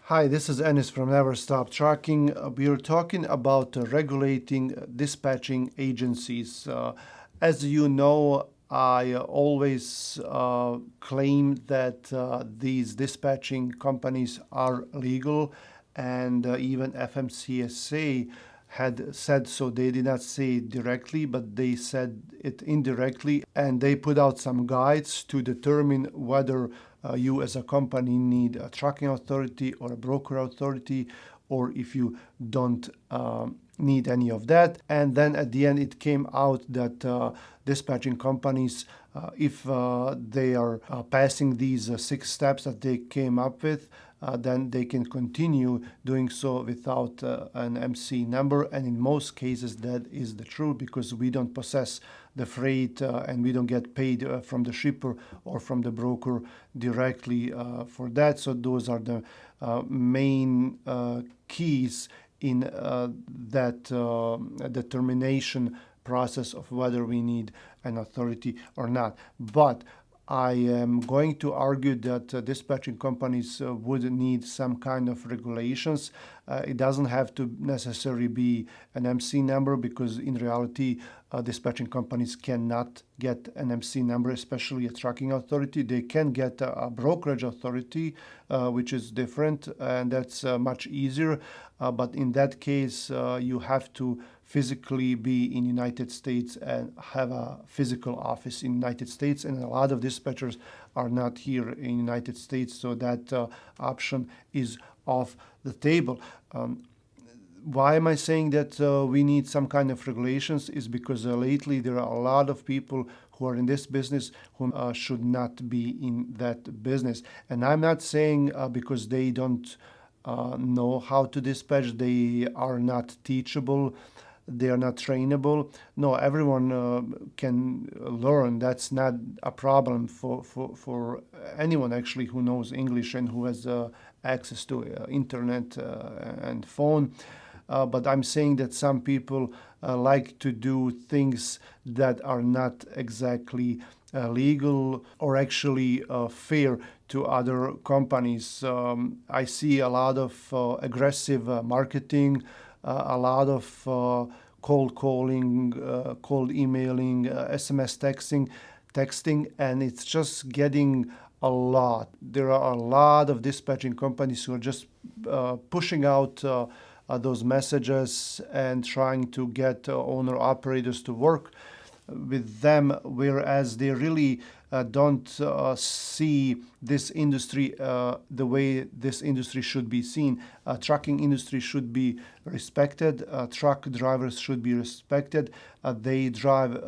Hi, this is Ennis from Never Stop Trucking. We are talking about regulating dispatching agencies. As you know, I always claim that these dispatching companies are legal, and even FMCSA had said so. They did not say it directly, but they said it indirectly, and they put out some guides to determine whether you as a company need a trucking authority or a broker authority, or if you don't need any of that. And then at the end, it came out that dispatching companies, if they are passing these 6 steps that they came up with, then they can continue doing so without an MC number. And in most cases, that is the truth because we don't possess the freight and we don't get paid from the shipper or from the broker directly for that. So those are the main keys in that determination process of whether we need an authority or not. But I am going to argue that dispatching companies would need some kind of regulations. It doesn't have to necessarily be an MC number because in reality, dispatching companies cannot get an MC number, especially a trucking authority. They can get a brokerage authority, which is different, and that's much easier. But in that case, you have to physically be in United States and have a physical office in United States, and a lot of dispatchers are not here in United States, so that option is off the table. Why am I saying that we need some kind of regulations is because lately there are a lot of people who are in this business who should not be in that business. And I'm not saying because they don't know how to dispatch, they are not teachable, they are not trainable. No, everyone can learn. That's not a problem for anyone actually who knows English and who has access to internet and phone. But I'm saying that some people like to do things that are not exactly legal or actually fair to other companies. I see a lot of aggressive marketing, a lot of cold calling, cold emailing, SMS texting, and it's just getting a lot. There are a lot of dispatching companies who are just pushing out those messages and trying to get owner operators to work with them, whereas they really don't see this industry the way this industry should be seen. Trucking industry should be respected. Truck drivers should be respected. They drive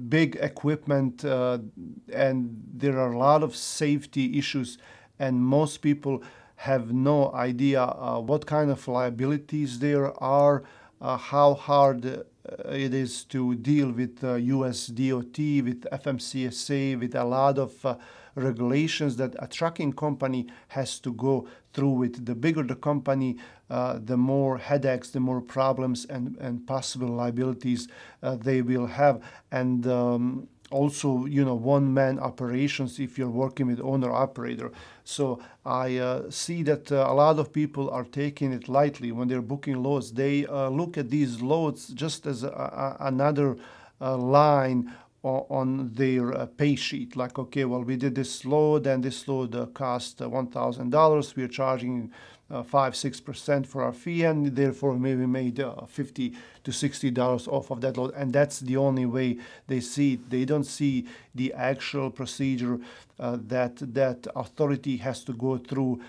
big equipment, and there are a lot of safety issues, and most people have no idea what kind of liabilities there are, how hard it is to deal with US DOT, with FMCSA, with a lot of regulations that a trucking company has to go through with. The bigger the company, the more headaches, the more problems and possible liabilities they will have. And also, one-man operations if you're working with owner-operator. So I see that a lot of people are taking it lightly when they're booking loads. They look at these loads just as another line on their pay sheet. Like, okay, well, we did this load, and this load cost $1,000. We're charging 5-6% for our fee, and therefore maybe made $50 to $60 off of that load. And that's the only way they see it. They don't see the actual procedure that authority has to go through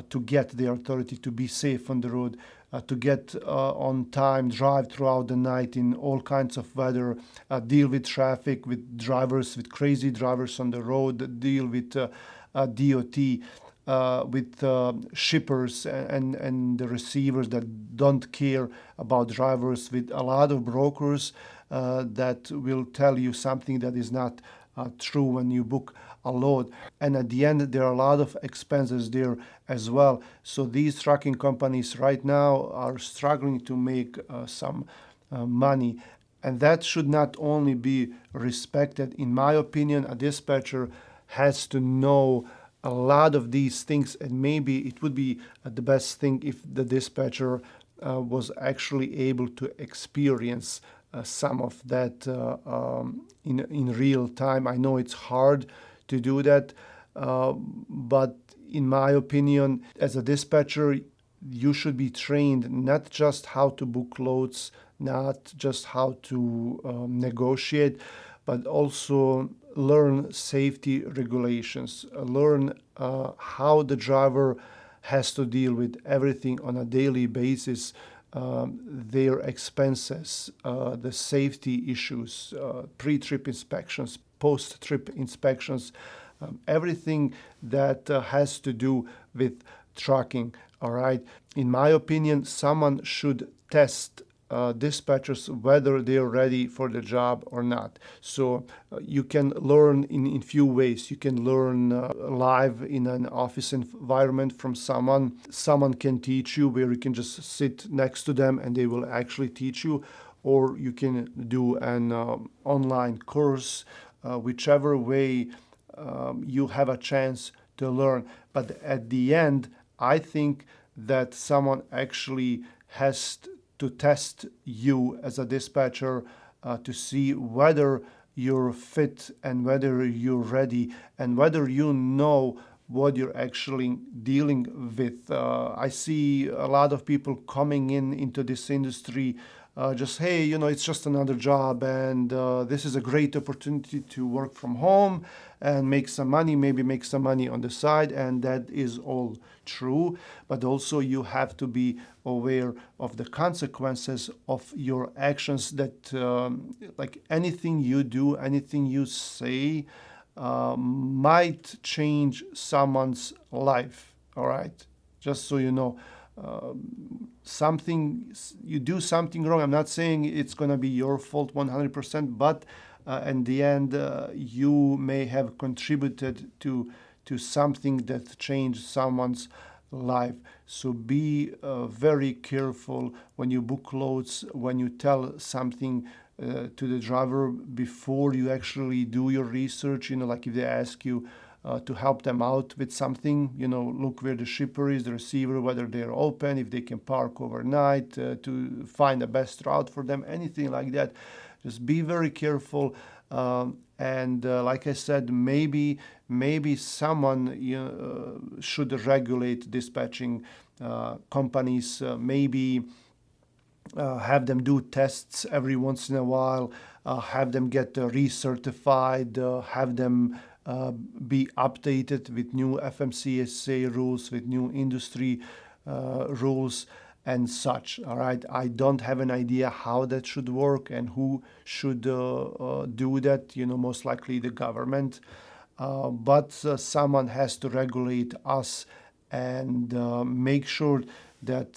to get the authority to be safe on the road, to get on time, drive throughout the night in all kinds of weather, deal with traffic, with drivers, with crazy drivers on the road, deal with DOT, with shippers and the receivers that don't care about drivers, with a lot of brokers that will tell you something that is not true when you book a load. And at the end, there are a lot of expenses there as well. So these trucking companies right now are struggling to make some money. And that should not only be respected. In my opinion, a dispatcher has to know a lot of these things, and maybe it would be the best thing if the dispatcher was actually able to experience some of that in real time. I know it's hard to do that, but in my opinion, as a dispatcher, you should be trained not just how to book loads, not just how to negotiate, but also learn safety regulations, learn how the driver has to deal with everything on a daily basis, their expenses, the safety issues, pre-trip inspections, post-trip inspections, everything that has to do with trucking. All right. In my opinion, someone should test dispatchers whether they're ready for the job or not. So you can learn in few ways. You can learn live in an office environment from someone. Someone can teach you where you can just sit next to them and they will actually teach you, or you can do an online course, whichever way you have a chance to learn. But at the end, I think that someone actually has to test you as a dispatcher to see whether you're fit and whether you're ready and whether you know what you're actually dealing with. I see a lot of people coming into this industry just, hey, it's just another job, and this is a great opportunity to work from home and make some money, maybe make some money on the side, and that is all true. But also you have to be aware of the consequences of your actions, that like anything you do, anything you say might change someone's life. All right, just so you know. You do something wrong. I'm not saying it's going to be your fault 100%, but in the end, you may have contributed to something that changed someone's life. So be very careful when you book loads, when you tell something to the driver before you actually do your research. Like if they ask you to help them out with something, look where the shipper is, the receiver, whether they're open, if they can park overnight, to find the best route for them, anything like that. Just be very careful. And like I said, maybe someone should regulate dispatching companies. Maybe have them do tests every once in a while, have them get recertified, have them be updated with new FMCSA rules, with new industry rules and such. All right, I don't have an idea how that should work and who should do that. Most likely the government, but someone has to regulate us and make sure that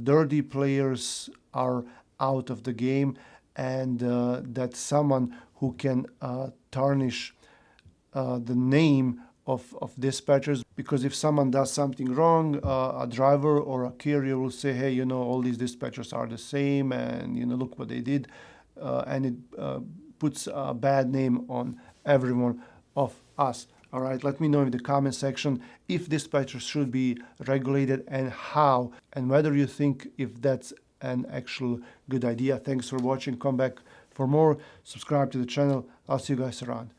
dirty players are out of the game, and that someone who can tarnish the name of dispatchers. Because if someone does something wrong, a driver or a carrier will say, hey, all these dispatchers are the same, and look what they did, and it puts a bad name on everyone of us. All right, let me know in the comment section if dispatchers should be regulated and how, and whether you think if that's an actual good idea. Thanks for watching. Come back for more. Subscribe to the channel. I'll see you guys around.